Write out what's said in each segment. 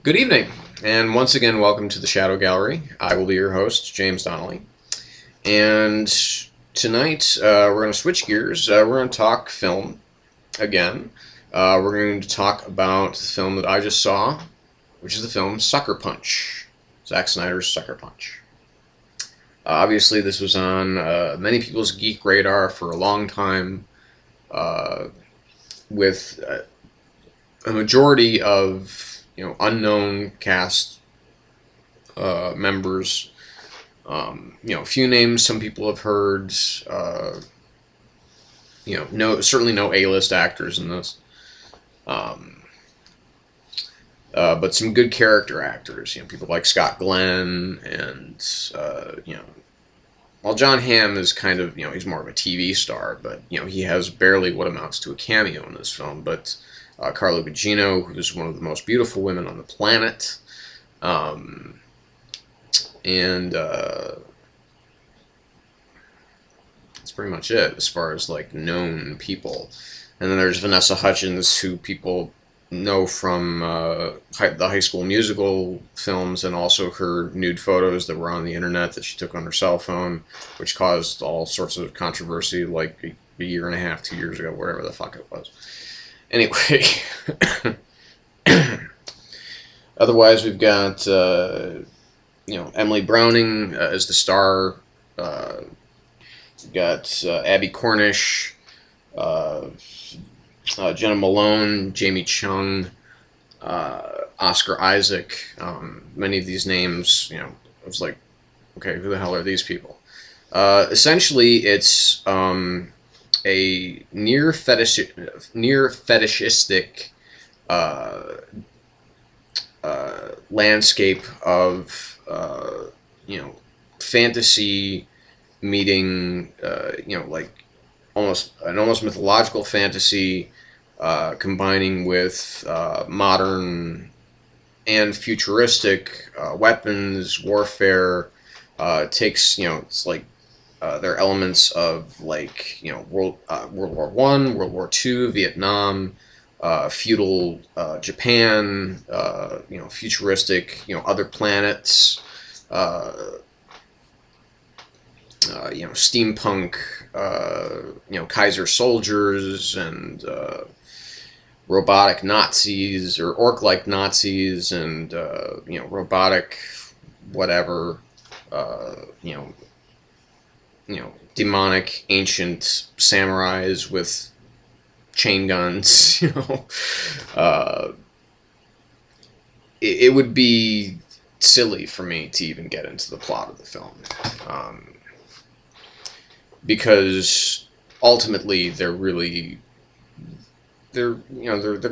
Good evening, and once again, welcome to the Shadow Gallery. I will be your host, James Donnelly. And tonight, we're going to switch gears. We're going to talk film again. We're going to talk about the film that I just saw, which is the film Sucker Punch, Zack Snyder's Sucker Punch. Obviously, this was on many people's geek radar for a long time, with a majority of unknown cast members. A few names some people have heard. Certainly no A-list actors in this. But some good character actors. People like Scott Glenn and while John Hamm is kind of he's more of a TV star, but he has barely what amounts to a cameo in this film. But Carla Gugino, who is one of the most beautiful women on the planet, and that's pretty much it as far as known people. And then there's Vanessa Hudgens, who people know from the High School Musical films, and also her nude photos that were on the internet that she took on her cell phone, which caused all sorts of controversy like a year and a half, 2 years ago, whatever the fuck it was. Anyway, otherwise we've got Emily Browning as the star. We've got Abby Cornish, Jenna Malone, Jamie Chung, Oscar Isaac. Many of these names, I was like, okay, who the hell are these people? Essentially, it's a near fetishistic landscape of fantasy meeting almost mythological fantasy combining with modern and futuristic weapons warfare. Takes it's like there are elements of World War I, World War II, Vietnam, feudal Japan, futuristic other planets, steampunk, Kaiser soldiers and robotic Nazis or orc-like Nazis and robotic whatever, demonic ancient samurais with chain guns. It would be silly for me to even get into the plot of the film, because ultimately there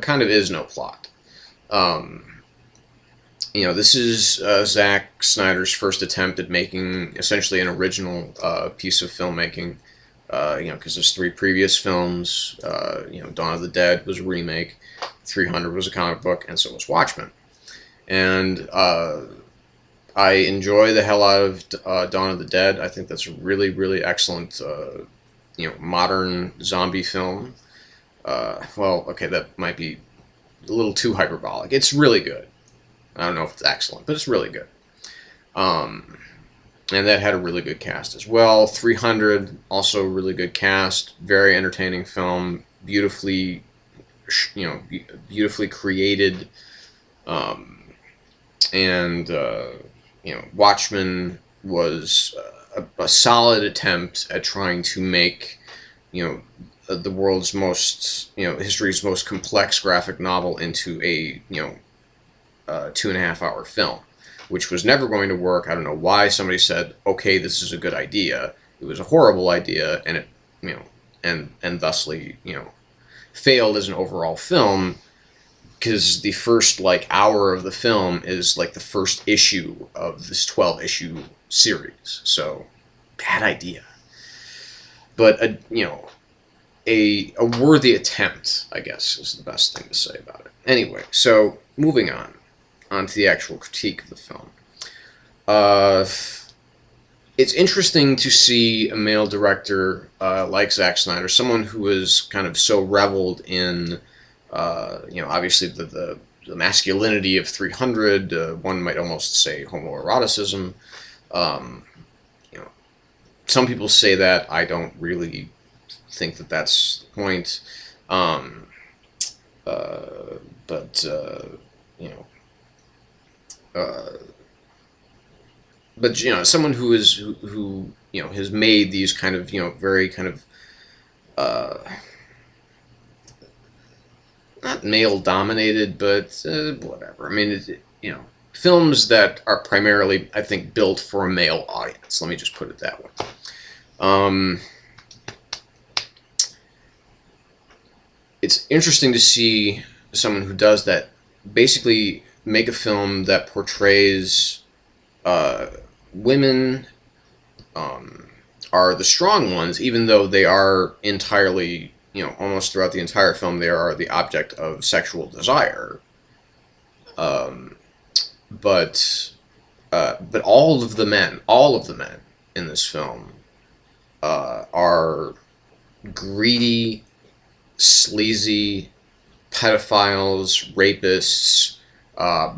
kind of is no plot. This is Zack Snyder's first attempt at making essentially an original piece of filmmaking. Because there's 3 previous films. Dawn of the Dead was a remake, 300 was a comic book, and so was Watchmen. And I enjoy the hell out of Dawn of the Dead. I think that's a really, really excellent, modern zombie film. Well, okay, that might be a little too hyperbolic. It's really good. I don't know if it's excellent, but it's really good. And that had a really good cast as well. 300, also really good cast. Very entertaining film. Beautifully created. Watchmen was a solid attempt at trying to make, the world's most, history's most complex graphic novel into a, 2.5-hour film, which was never going to work. I don't know why somebody said, okay, this is a good idea. It was a horrible idea, and it, and thusly, failed as an overall film, because the first, hour of the film is, the first issue of this 12-issue series. So, bad idea. But, a worthy attempt, I guess, is the best thing to say about it. Anyway, so, moving on to the actual critique of the film. It's interesting to see a male director like Zack Snyder, someone who has kind of so reveled in, obviously the the masculinity of 300. One might almost say homoeroticism. Um, you know, some people say that. I don't really think that that's the point. Um, but you know, uh, but someone who has made these kind of very kind of uh, not male dominated, but whatever. I mean, films that are primarily, I think, built for a male audience. Let me just put it that way. Um, it's interesting to see someone who does that basically make a film that portrays uh, women um, are the strong ones, even though they are entirely, almost throughout the entire film, they are the object of sexual desire. Um, but all of the men in this film are greedy, sleazy, pedophiles, rapists, uh,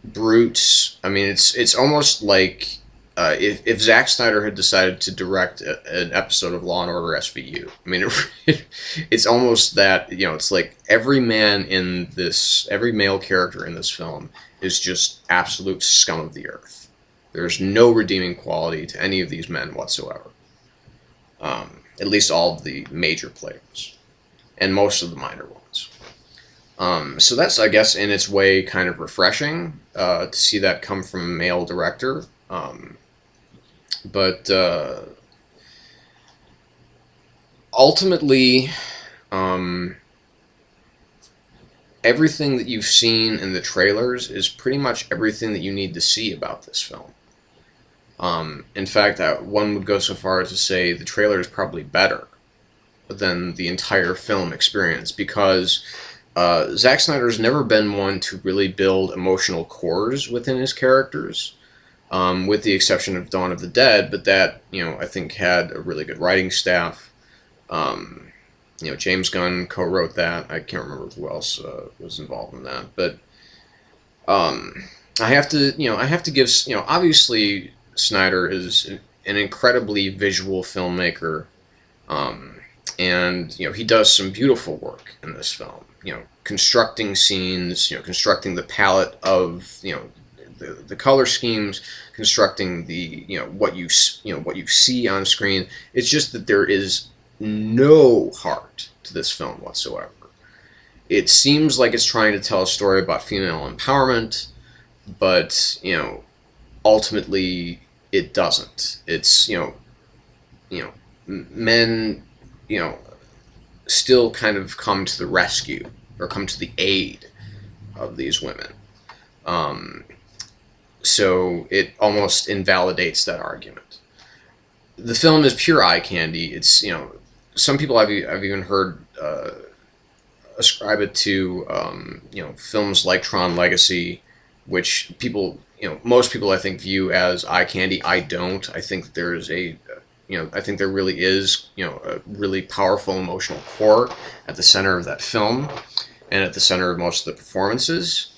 brutes. I mean, it's almost like if Zack Snyder had decided to direct an episode of Law and Order SVU. I mean, it's almost that, it's like every male character in this film is just absolute scum of the earth. There's no redeeming quality to any of these men whatsoever. At least all of the major players, and most of the minor ones. So that's, I guess, in its way, kind of refreshing to see that come from a male director. But ultimately, everything that you've seen in the trailers is pretty much everything that you need to see about this film. In fact, one would go so far as to say the trailer is probably better than the entire film experience, because Zack Snyder's never been one to really build emotional cores within his characters, with the exception of Dawn of the Dead, but that, I think had a really good writing staff. James Gunn co-wrote that. I can't remember who else was involved in that, but I have to give, obviously Snyder is an incredibly visual filmmaker, and he does some beautiful work in this film. Constructing scenes, constructing the palette of the color schemes, constructing the what you see on screen. It's just that there is no heart to this film whatsoever. It seems like it's trying to tell a story about female empowerment, but ultimately it doesn't. It's men still kind of come to the rescue or come to the aid of these women. So it almost invalidates that argument. The film is pure eye candy. It's some people I've even heard ascribe it to films like Tron Legacy, which most people I think view as eye candy. I don't. I think there's I think there really is a really powerful emotional core at the center of that film, and at the center of most of the performances.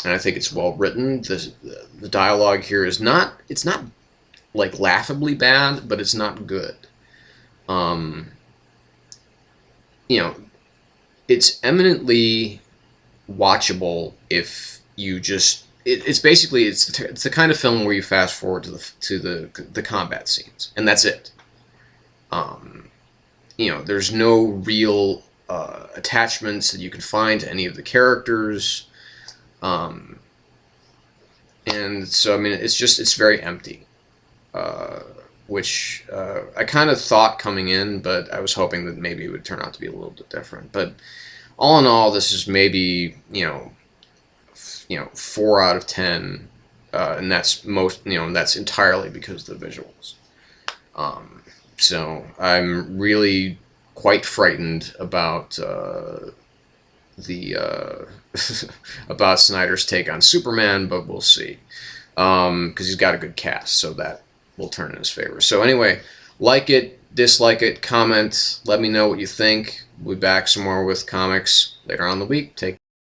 And I think it's well written. The dialogue here is not like laughably bad, but it's not good. It's eminently watchable if you just. It's basically it's the kind of film where you fast forward to the combat scenes, and that's it. There's no real attachments that you can find to any of the characters. And so, I mean, it's very empty, which I kind of thought coming in, but I was hoping that maybe it would turn out to be a little bit different. But all in all, this is maybe 4 out of 10, and that's that's entirely because of the visuals. So I'm really quite frightened about about Snyder's take on Superman, but we'll see, because he's got a good cast, so that will turn in his favor. So anyway, like it, dislike it, comment, let me know what you think. We'll be back some more with comics later on in the week. Take